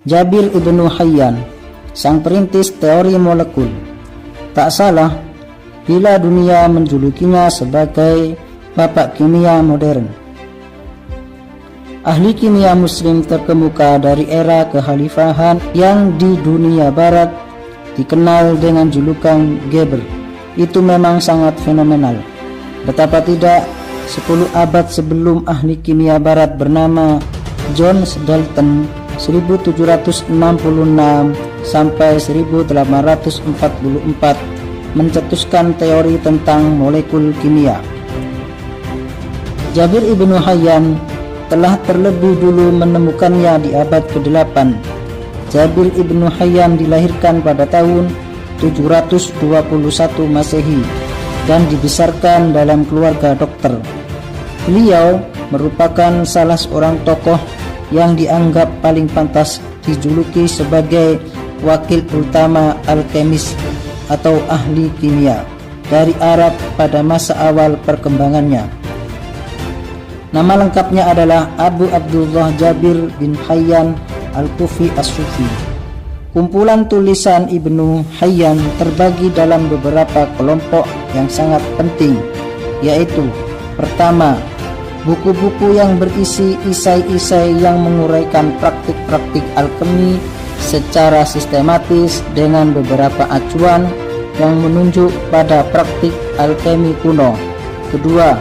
Jabir ibnu Hayyan, sang perintis teori molekul. Tak salah bila dunia menjulukinya sebagai bapak kimia modern. Ahli kimia muslim terkemuka dari era kekhalifahan yang di dunia barat dikenal dengan julukan Geber. Itu memang sangat fenomenal. Betapa tidak, 10 abad sebelum ahli kimia barat bernama John Dalton 1766 sampai 1844 mencetuskan teori tentang molekul kimia. Jabir ibnu Hayyan telah terlebih dulu menemukannya di abad ke-8. Jabir ibnu Hayyan dilahirkan pada tahun 721 Masehi dan dibesarkan dalam keluarga dokter. Beliau merupakan salah seorang tokoh yang dianggap paling pantas dijuluki sebagai wakil utama alkemis atau ahli kimia dari Arab pada masa awal perkembangannya. Nama lengkapnya adalah Abu Abdullah Jabir bin Hayyan Al-Kufi As-Sufi. Kumpulan tulisan Ibnu Hayyan terbagi dalam beberapa kelompok yang sangat penting, yaitu pertama, buku-buku yang berisi isai-isai yang menguraikan praktik-praktik alkemi secara sistematis dengan beberapa acuan yang menunjuk pada praktik alkemi kuno. Kedua,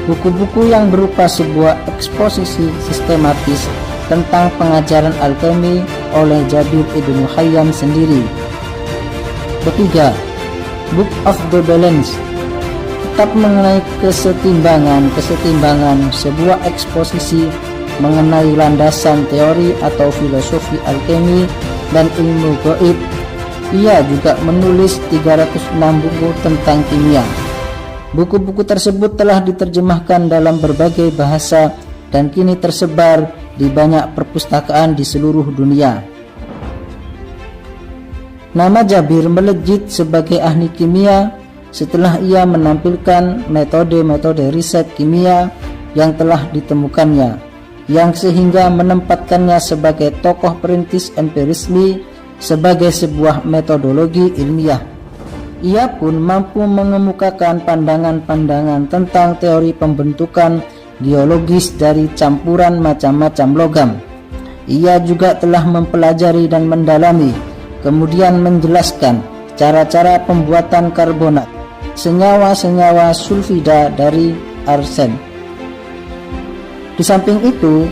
buku-buku yang berupa sebuah eksposisi sistematis tentang pengajaran alkemi oleh Jabir ibnu Hayyan sendiri. Ketiga, Book of the Balance, kitab mengenai kesetimbangan, sebuah eksposisi mengenai landasan teori atau filosofi alkemi dan ilmu gaib. Ia juga menulis 306 buku tentang kimia. Buku-buku tersebut telah diterjemahkan dalam berbagai bahasa dan kini tersebar di banyak perpustakaan di seluruh dunia. Nama Jabir melejit sebagai ahli kimia setelah ia menampilkan metode-metode riset kimia yang telah ditemukannya, yang sehingga menempatkannya sebagai tokoh perintis empirisme sebagai sebuah metodologi ilmiah. Ia pun mampu mengemukakan pandangan-pandangan tentang teori pembentukan geologis dari campuran macam-macam logam. Ia juga telah mempelajari dan mendalami, kemudian menjelaskan cara-cara pembuatan karbonat, senyawa-senyawa sulfida dari arsen. Di samping itu,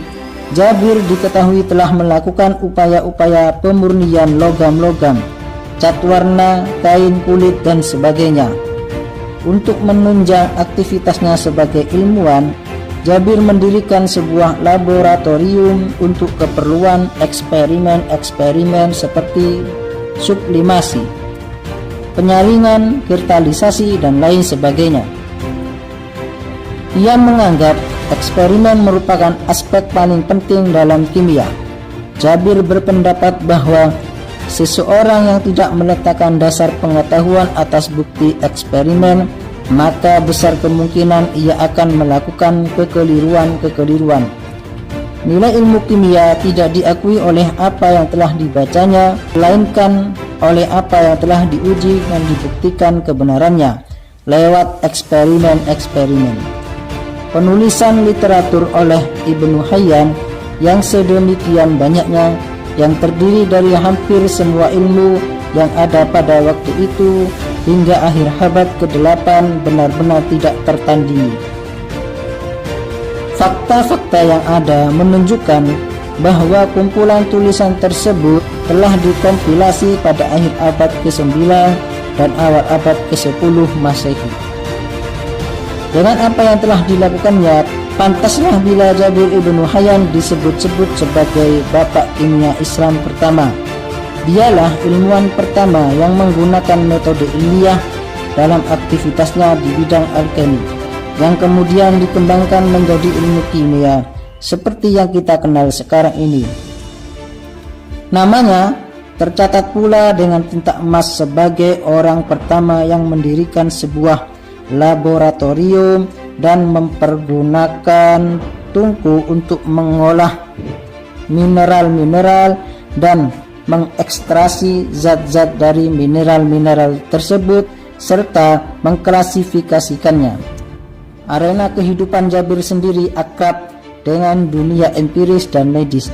Jabir diketahui telah melakukan upaya-upaya pemurnian logam-logam, cat warna, kain kulit, dan sebagainya. Untuk menunjang aktivitasnya sebagai ilmuwan, Jabir mendirikan sebuah laboratorium untuk keperluan eksperimen-eksperimen seperti sublimasi, penyaringan, kristalisasi, dan lain sebagainya. Ia menganggap eksperimen merupakan aspek paling penting dalam kimia. Jabir berpendapat bahwa seseorang yang tidak meletakkan dasar pengetahuan atas bukti eksperimen, maka besar kemungkinan ia akan melakukan kekeliruan-kekeliruan. Nilai ilmu kimia tidak diakui oleh apa yang telah dibacanya, melainkan oleh apa yang telah diuji dan dibuktikan kebenarannya lewat eksperimen-eksperimen. Penulisan literatur oleh Ibnu Hayyan yang sedemikian banyaknya, yang terdiri dari hampir semua ilmu yang ada pada waktu itu hingga akhir abad ke-8, benar-benar tidak tertandingi. Fakta-fakta yang ada menunjukkan bahwa kumpulan tulisan tersebut telah dikompilasi pada akhir abad ke-9 dan awal abad ke-10 Masehi. Dengan apa yang telah dilakukannya, pantaslah bila Jabir ibnu Hayyan disebut-sebut sebagai bapak kimia Islam pertama. Dialah ilmuwan pertama yang menggunakan metode ilmiah dalam aktivitasnya di bidang alkemi, yang kemudian dikembangkan menjadi ilmu kimia seperti yang kita kenal sekarang ini. Namanya tercatat pula dengan tinta emas sebagai orang pertama yang mendirikan sebuah laboratorium dan mempergunakan tungku untuk mengolah mineral-mineral dan mengekstraksi zat-zat dari mineral-mineral tersebut serta mengklasifikasikannya. Arena kehidupan Jabir sendiri akrab dengan dunia empiris dan medis.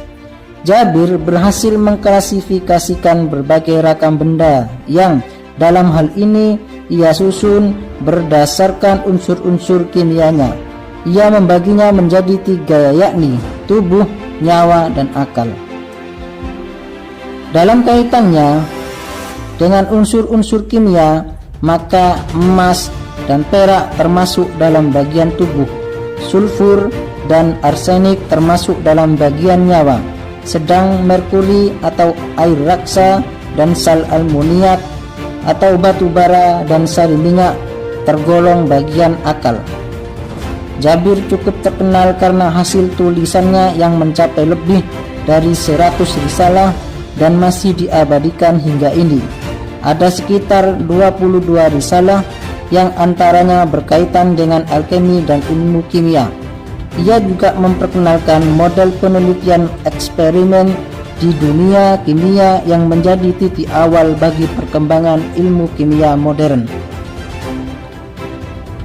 Jabir berhasil mengklasifikasikan berbagai ragam benda yang dalam hal ini ia susun berdasarkan unsur-unsur kimianya. Ia membaginya menjadi 3, yakni tubuh, nyawa, dan akal. Dalam kaitannya dengan unsur-unsur kimia, maka emas dan perak termasuk dalam bagian tubuh, sulfur dan arsenik termasuk dalam bagian nyawa, sedang merkuri atau air raksa dan sal almoniak atau batu bara dan sari minyak tergolong bagian akal. Jabir cukup terkenal karena hasil tulisannya yang mencapai lebih dari 100 risalah dan masih diabadikan hingga ini. Ada sekitar 22 risalah yang antaranya berkaitan dengan alkemi dan ilmu kimia. Ia juga memperkenalkan model penelitian eksperimen di dunia kimia yang menjadi titik awal bagi perkembangan ilmu kimia modern.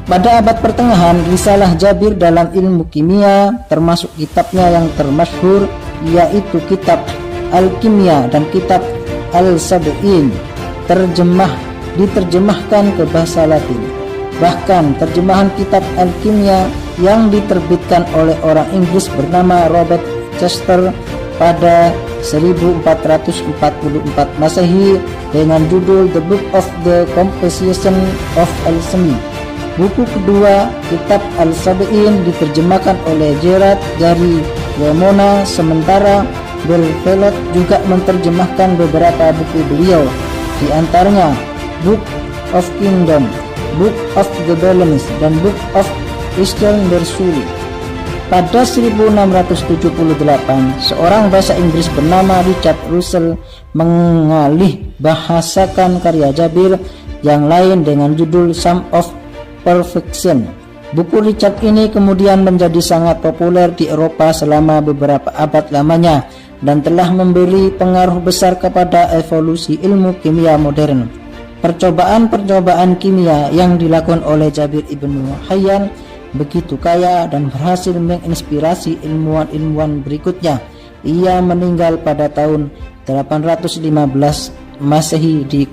Pada abad pertengahan, risalah Jabir dalam ilmu kimia termasuk kitabnya yang termasyhur, yaitu kitab Al-Kimia dan kitab Al-Sab'in diterjemahkan ke bahasa Latin. Bahkan terjemahan kitab Al-Kimia yang diterbitkan oleh orang Inggris bernama Robert Chester pada 1444 Masehi dengan judul The Book of the Composition of Alchemy. Buku kedua, kitab Al-Sab'in, diterjemahkan oleh Gerard Gary Lemona, sementara Belfelot juga menerjemahkan beberapa buku beliau, di antaranya Book of Kingdom, Book of the Balance, dan Book of Eastern Versuri. Pada 1678, seorang bahasa Inggris bernama Richard Russell mengalih bahasakan karya Jabir yang lain dengan judul Sum of Perfection. Buku Richard ini kemudian menjadi sangat populer di Eropa selama beberapa abad lamanya dan telah memberi pengaruh besar kepada evolusi ilmu kimia modern. Percobaan-percobaan kimia yang dilakukan oleh Jabir ibnu Hayyan begitu kaya dan berhasil menginspirasi ilmuwan-ilmuwan berikutnya. Ia meninggal pada tahun 815 Masehi di